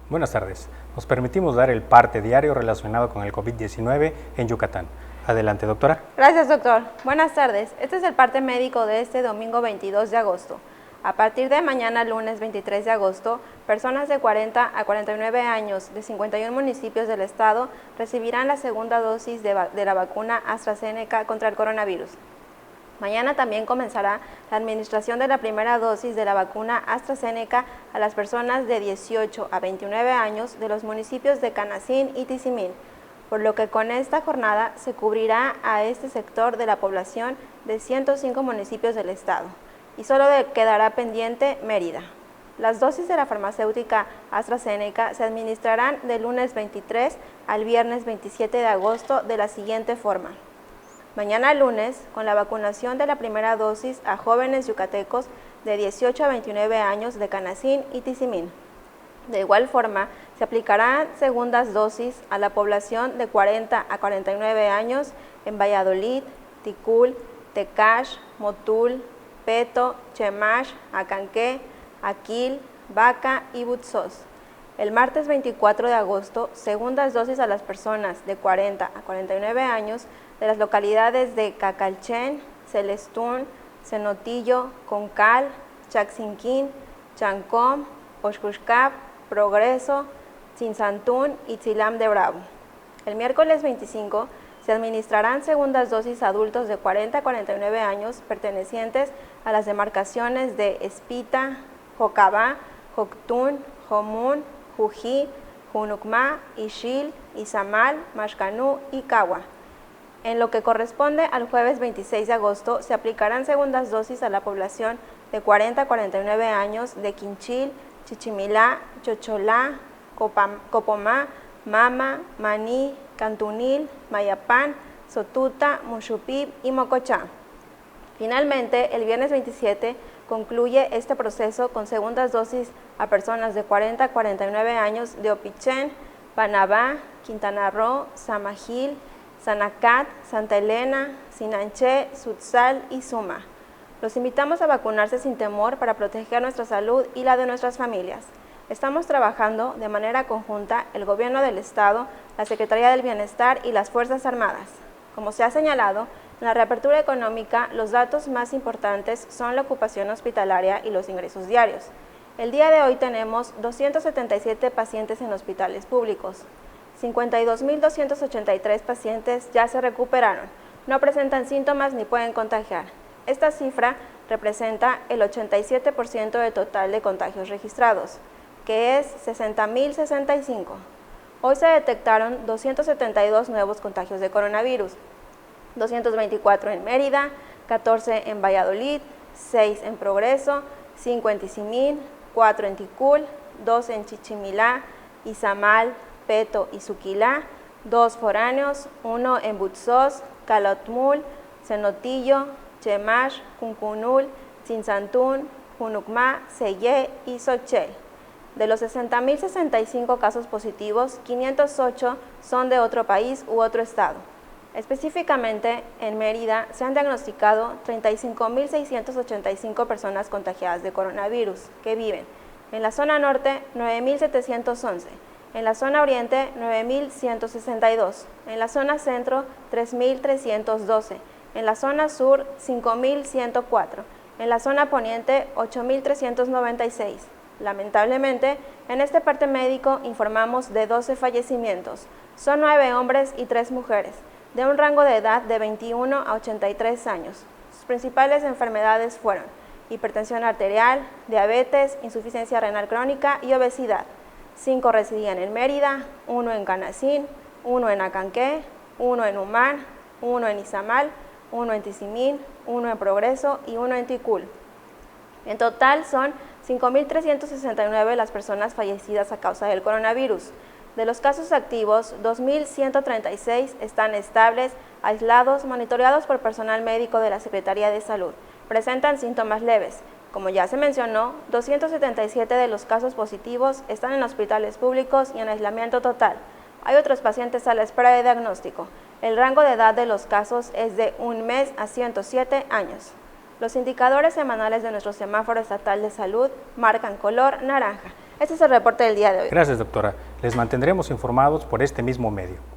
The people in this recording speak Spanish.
Buenas tardes. Nos permitimos dar el parte diario relacionado con el COVID-19 en Yucatán. Adelante, doctora. Gracias, doctor. Buenas tardes. Este es el parte médico de este domingo 22 de agosto. A partir de mañana, lunes 23 de agosto, personas de 40 a 49 años de 51 municipios del estado recibirán la segunda dosis de la vacuna AstraZeneca contra el coronavirus. Mañana también comenzará la administración de la primera dosis de la vacuna AstraZeneca a las personas de 18 a 29 años de los municipios de Canacín y Tizimín, por lo que con esta jornada se cubrirá a este sector de la población de 105 municipios del estado, y solo quedará pendiente Mérida. Las dosis de la farmacéutica AstraZeneca se administrarán del lunes 23 al viernes 27 de agosto de la siguiente forma. Mañana lunes, con la vacunación de la primera dosis a jóvenes yucatecos de 18 a 29 años de Canacín y Tizimín. De igual forma, se aplicarán segundas dosis a la población de 40 a 49 años en Valladolid, Ticul, Tecash, Motul, Peto, Chemash, Acanqué, Aquil, Baca y Butzos. El martes 24 de agosto, segundas dosis a las personas de 40 a 49 años de las localidades de Cacalchen, Celestún, Cenotillo, Concal, Chaxinquín, Chancom, Oxcuxcap, Progreso, Tzinzantún y Tzilam de Bravo. El miércoles 25 se administrarán segundas dosis a adultos de 40 a 49 años pertenecientes a las demarcaciones de Espita, Jocabá, Joctún, Jomún, Jují, Junucmá, Ixil, Izamal, Maxcanú y Cagua. En lo que corresponde al jueves 26 de agosto, se aplicarán segundas dosis a la población de 40 a 49 años de Quinchil, Chichimilá, Chocholá, Copomá, Mama, Maní, Cantunil, Mayapán, Sotuta, Muxupib y Mocochá. Finalmente, el viernes 27 concluye este proceso con segundas dosis a personas de 40 a 49 años de Opichén, Banabá, Quintana Roo, Samajil, Sanacat, Santa Elena, Sinanché, Sutzal y Suma. Los invitamos a vacunarse sin temor para proteger nuestra salud y la de nuestras familias. Estamos trabajando de manera conjunta el Gobierno del Estado, la Secretaría del Bienestar y las Fuerzas Armadas. Como se ha señalado, en la reapertura económica, los datos más importantes son la ocupación hospitalaria y los ingresos diarios. El día de hoy tenemos 277 pacientes en hospitales públicos. 52.283 pacientes ya se recuperaron, no presentan síntomas ni pueden contagiar. Esta cifra representa el 87% del total de contagios registrados, que es 60.065. Hoy se detectaron 272 nuevos contagios de coronavirus, 224 en Mérida, 14 en Valladolid, 6 en Progreso, 5 en Tizimín, 4 en Ticul, 2 en Chichimilá, Izamal, Peto y Suquilá, 2 foráneos, 1 en Butzos, Calotmul, Cenotillo, Chemash, Cuncunul, Tzinzantún, Junucmá, Sellé y Xochitl. De los 60.065 casos positivos, 508 son de otro país u otro estado. Específicamente, en Mérida se han diagnosticado 35.685 personas contagiadas de coronavirus que viven en la zona norte 9.711, en la zona oriente 9.162, en la zona centro 3.312, en la zona sur 5.104, en la zona poniente 8.396. Lamentablemente, en este parte médico informamos de 12 fallecimientos, son 9 hombres y 3 mujeres, de un rango de edad de 21 a 83 años. Sus principales enfermedades fueron hipertensión arterial, diabetes, insuficiencia renal crónica y obesidad. 5 residían en Mérida, 1 en Canacín, 1 en Acanqué, 1 en Humán, 1 en Izamal, 1 en Tizimín, 1 en Progreso y 1 en Ticul. En total son 5.369 las personas fallecidas a causa del coronavirus. De los casos activos, 2.136 están estables, aislados, monitoreados por personal médico de la Secretaría de Salud. Presentan síntomas leves. Como ya se mencionó, 277 de los casos positivos están en hospitales públicos y en aislamiento total. Hay otros pacientes a la espera de diagnóstico. El rango de edad de los casos es de 1 mes a 107 años. Los indicadores semanales de nuestro semáforo estatal de salud marcan color naranja. Este es el reporte del día de hoy. Gracias, doctora. Les mantendremos informados por este mismo medio.